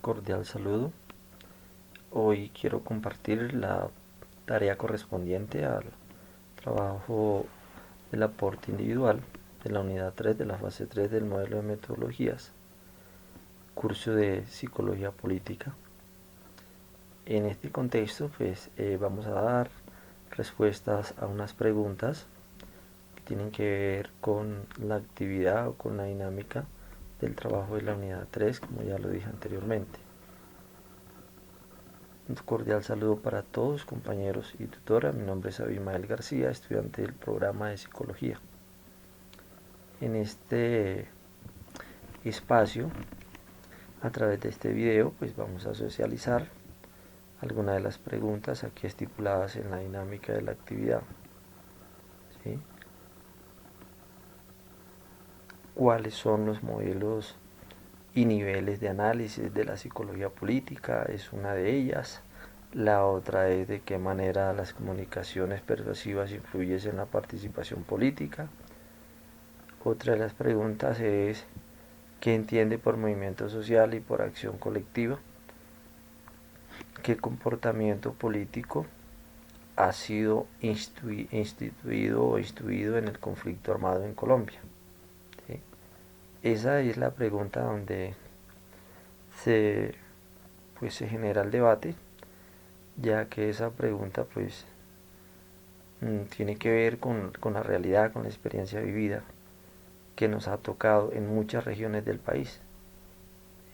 Cordial saludo. Hoy quiero compartir la tarea correspondiente al trabajo del aporte individual de la unidad 3 de la fase 3 del modelo de metodologías, curso de psicología política. En este contexto, vamos a dar respuestas a unas preguntas que tienen que ver con la actividad o con la dinámica del trabajo de la unidad 3, como ya lo dije anteriormente. Un cordial saludo para todos, compañeros y tutora. Mi nombre es Abimael García, estudiante del programa de psicología. En este espacio, a través de este video, vamos a socializar algunas de las preguntas aquí estipuladas en la dinámica de la actividad. ¿Sí? ¿Cuáles son los modelos y niveles de análisis de la psicología política? Es una de ellas. La otra es de qué manera las comunicaciones persuasivas influyen en la participación política. Otra de las preguntas es ¿qué entiende por movimiento social y por acción colectiva? ¿Qué comportamiento político ha sido instituido o instruido en el conflicto armado en Colombia? ¿Sí? Esa es la pregunta donde se genera el debate, ya que esa pregunta tiene que ver con la realidad, con la experiencia vivida que nos ha tocado en muchas regiones del país.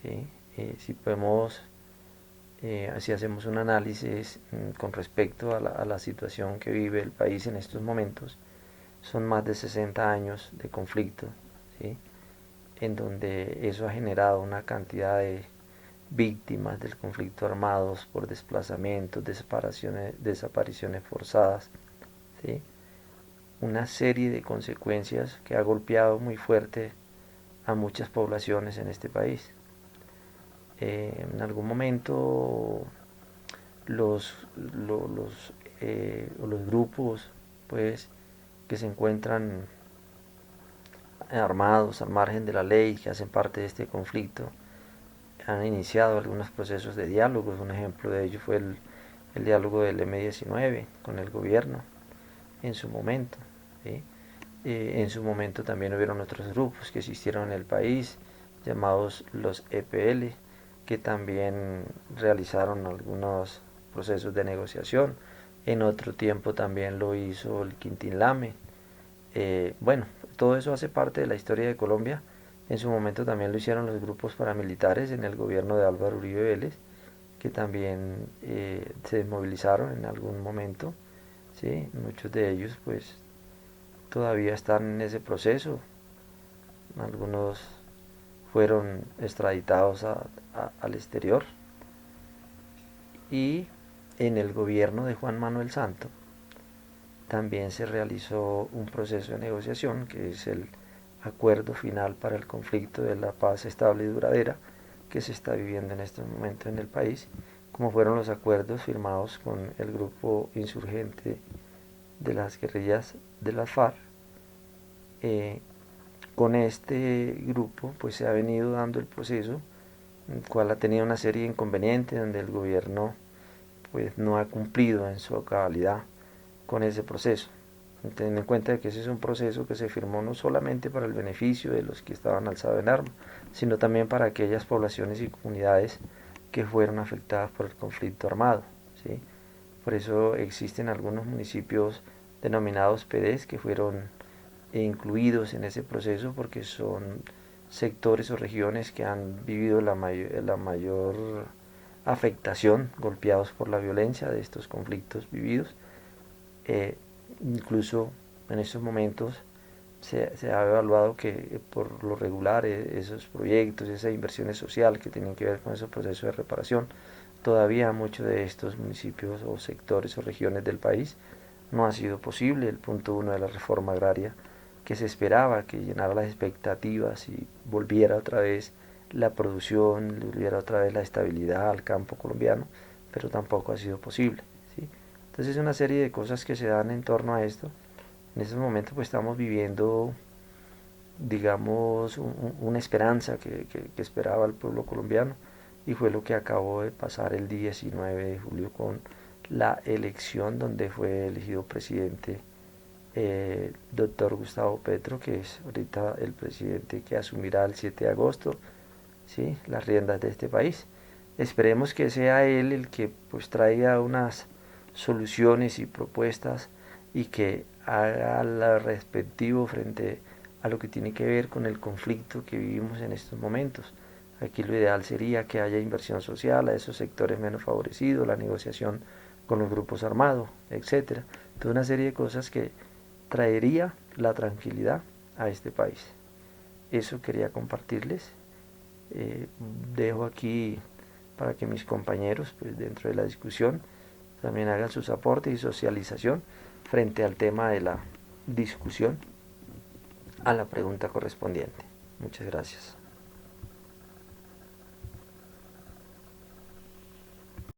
¿Sí? Si hacemos un análisis con respecto a la situación que vive el país en estos momentos, son más de 60 años de conflicto, ¿sí? En donde eso ha generado una cantidad de víctimas del conflicto armados por desplazamientos, desapariciones forzadas, ¿sí? Una serie de consecuencias que ha golpeado muy fuerte a muchas poblaciones en este país. En algún momento los grupos que se encuentran armados al margen de la ley, que hacen parte de este conflicto, han iniciado algunos procesos de diálogo. Un ejemplo de ello fue el diálogo del M-19 con el gobierno en su momento, ¿sí? En su momento también hubieron otros grupos que existieron en el país, llamados los EPL, que también realizaron algunos procesos de negociación. En otro tiempo también lo hizo el Quintín-Lame. Bueno, todo eso hace parte de la historia de Colombia. En su momento también lo hicieron los grupos paramilitares en el gobierno de Álvaro Uribe Vélez, que también se desmovilizaron en algún momento, ¿sí? Muchos de ellos todavía están en ese proceso. Algunos fueron extraditados al exterior. Y en el gobierno de Juan Manuel Santo también se realizó un proceso de negociación, que es el acuerdo final para el conflicto de la paz estable y duradera que se está viviendo en este momento en el país, como fueron los acuerdos firmados con el grupo insurgente de las guerrillas de las FARC. Con este grupo se ha venido dando el proceso, el cual ha tenido una serie de inconvenientes donde el gobierno no ha cumplido en su cabalidad con ese proceso, teniendo en cuenta que ese es un proceso que se firmó no solamente para el beneficio de los que estaban alzados en armas, sino también para aquellas poblaciones y comunidades que fueron afectadas por el conflicto armado, ¿sí? Por eso existen algunos municipios denominados PDs que fueron incluidos en ese proceso, porque son sectores o regiones que han vivido la mayor afectación, golpeados por la violencia de estos conflictos vividos. Incluso en estos momentos se ha evaluado que por lo regular esos proyectos, esas inversiones sociales que tienen que ver con esos procesos de reparación, todavía muchos de estos municipios o sectores o regiones del país no ha sido posible. El punto 1 de la reforma agraria, que se esperaba que llenara las expectativas y volviera otra vez la producción, volviera otra vez la estabilidad al campo colombiano, pero tampoco ha sido posible, ¿sí? Entonces es una serie de cosas que se dan en torno a esto. En estos momentos estamos viviendo, digamos, una esperanza que esperaba el pueblo colombiano, y fue lo que acabó de pasar el 19 de julio con la elección donde fue elegido presidente doctor Gustavo Petro, que es ahorita el presidente que asumirá el 7 de agosto, ¿sí?, las riendas de este país. Esperemos que sea él el que pues traiga unas soluciones y propuestas y que haga lo respectivo frente a lo que tiene que ver con el conflicto que vivimos en estos momentos. Aquí lo ideal sería que haya inversión social a esos sectores menos favorecidos, la negociación con los grupos armados, etcétera. Toda una serie de cosas que traería la tranquilidad a este país. Eso quería compartirles. Dejo aquí para que mis compañeros, pues dentro de la discusión, también hagan sus aportes y socialización frente al tema de la discusión, a la pregunta correspondiente. Muchas gracias.